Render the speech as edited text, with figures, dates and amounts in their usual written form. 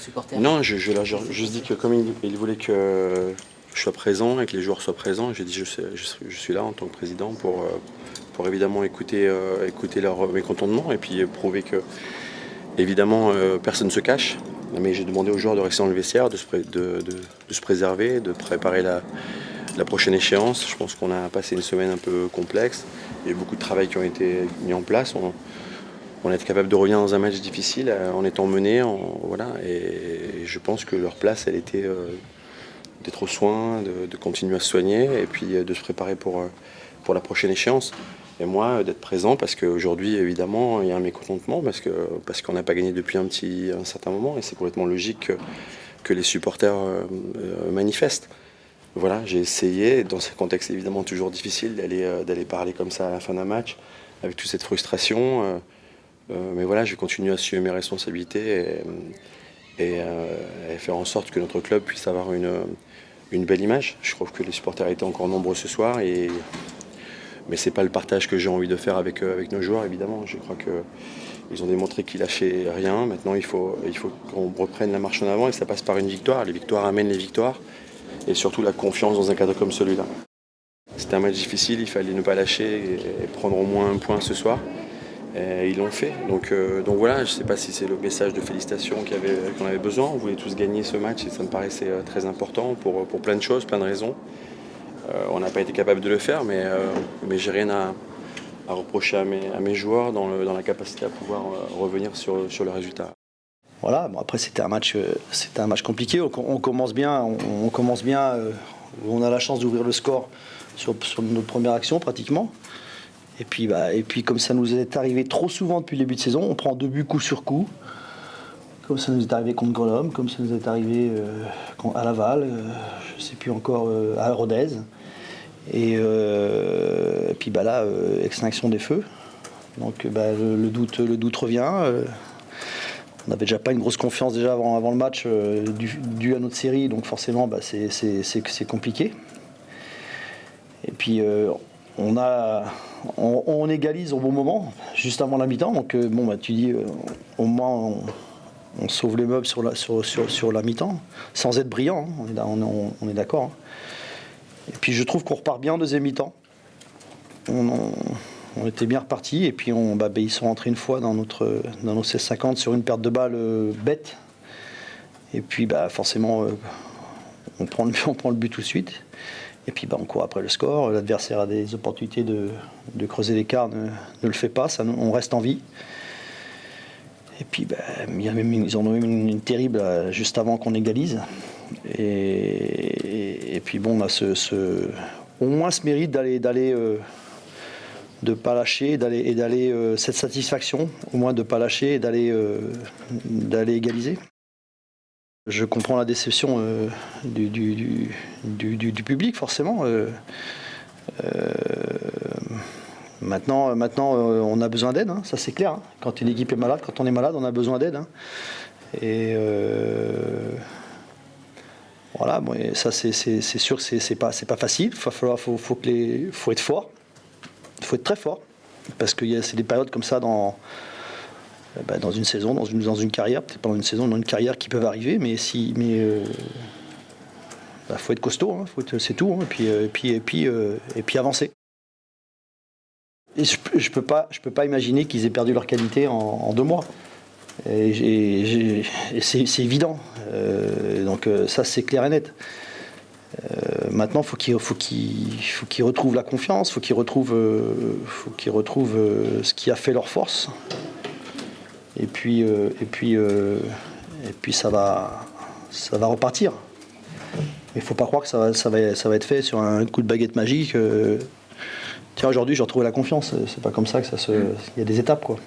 supporters? Non, je leur ai juste dit que comme ils voulaient que je sois présent et que les joueurs soient présents, j'ai dit je suis là en tant que président pour évidemment écouter leur mécontentement et puis prouver que évidemment personne ne se cache. Mais j'ai demandé aux joueurs de rester dans le vestiaire, de se préserver, de préparer la prochaine échéance. Je pense qu'on a passé une semaine un peu complexe. Il y a eu beaucoup de travail qui ont été mis en place. On a été capable de revenir dans un match difficile en étant mené. Voilà, et je pense que leur place, elle était d'être aux soins, de continuer à se soigner et puis de se préparer pour la prochaine échéance. Et moi, d'être présent parce qu'aujourd'hui, évidemment, il y a un mécontentement parce qu'on n'a pas gagné depuis un certain moment et c'est complètement logique que les supporters manifestent. Voilà, j'ai essayé, dans ce contexte évidemment toujours difficile, d'aller parler comme ça à la fin d'un match, avec toute cette frustration. Mais voilà, je vais continuer à assumer mes responsabilités et faire en sorte que notre club puisse avoir une belle image. Je trouve que les supporters étaient encore nombreux ce soir, mais ce n'est pas le partage que j'ai envie de faire avec nos joueurs, évidemment. Je crois qu'ils ont démontré qu'ils lâchaient rien. Maintenant, il faut qu'on reprenne la marche en avant et ça passe par une victoire. Les victoires amènent les victoires et surtout la confiance dans un cadre comme celui-là. C'était un match difficile, il fallait ne pas lâcher et prendre au moins un point ce soir. Et ils l'ont fait. Donc voilà, je ne sais pas si c'est le message de félicitations qu'on avait besoin. On voulait tous gagner ce match et ça me paraissait très important pour plein de choses, plein de raisons. On n'a pas été capable de le faire, mais j'ai rien à reprocher à mes joueurs dans la capacité à pouvoir revenir sur le résultat. Voilà, bon après c'était un match compliqué. On commence bien, on a la chance d'ouvrir le score sur notre première action pratiquement. Et puis comme ça nous est arrivé trop souvent depuis le début de saison, on prend 2 buts coup sur coup. Comme ça nous est arrivé contre Grenoble, comme ça nous est arrivé à Laval, je ne sais plus encore, à Rodez. Et puis là, extinction des feux. Donc le doute revient. On n'avait déjà pas une grosse confiance déjà avant le match dû à notre série, donc forcément c'est compliqué. Et puis on égalise au bon moment, juste avant la mi-temps. Donc tu dis au moins on sauve les meubles sur la mi-temps, sans être brillant, hein, on est d'accord. Hein. Et puis je trouve qu'on repart bien en deuxième mi-temps. On était bien repartis et puis ils sont rentrés une fois dans nos 16-50 sur une perte de balle bête. Et puis forcément on prend le but tout de suite. Et puis on court après le score. L'adversaire a des opportunités de creuser l'écart, ne le fait pas. On reste en vie. Et puis ils en ont eu une terrible juste avant qu'on égalise. Et puis on a au moins ce mérite d'aller de pas lâcher et d'aller cette satisfaction au moins de pas lâcher et d'aller égaliser. Je comprends la déception du public forcément. Maintenant on a besoin d'aide, hein, ça c'est clair. Hein. Quand une équipe est malade, quand on est malade, on a besoin d'aide. Hein. Et voilà, bon, et ça c'est sûr que c'est pas facile. Faut être fort. Il faut être très fort parce que c'est des périodes comme ça dans une saison, dans une carrière, peut-être pas dans une saison, dans une carrière qui peuvent arriver, mais faut être costaud, hein, c'est tout, hein, et puis avancer. Et je peux pas imaginer qu'ils aient perdu leur qualité en 2 mois. Et c'est évident. Donc ça c'est clair et net. Maintenant, faut qu'il retrouve la confiance, faut qu'il retrouve ce qui a fait leur force. Et puis ça va repartir. Mais il faut pas croire que ça va être fait sur un coup de baguette magique. Tiens, aujourd'hui, j'ai retrouvé la confiance. C'est pas comme ça que il y a des étapes, quoi.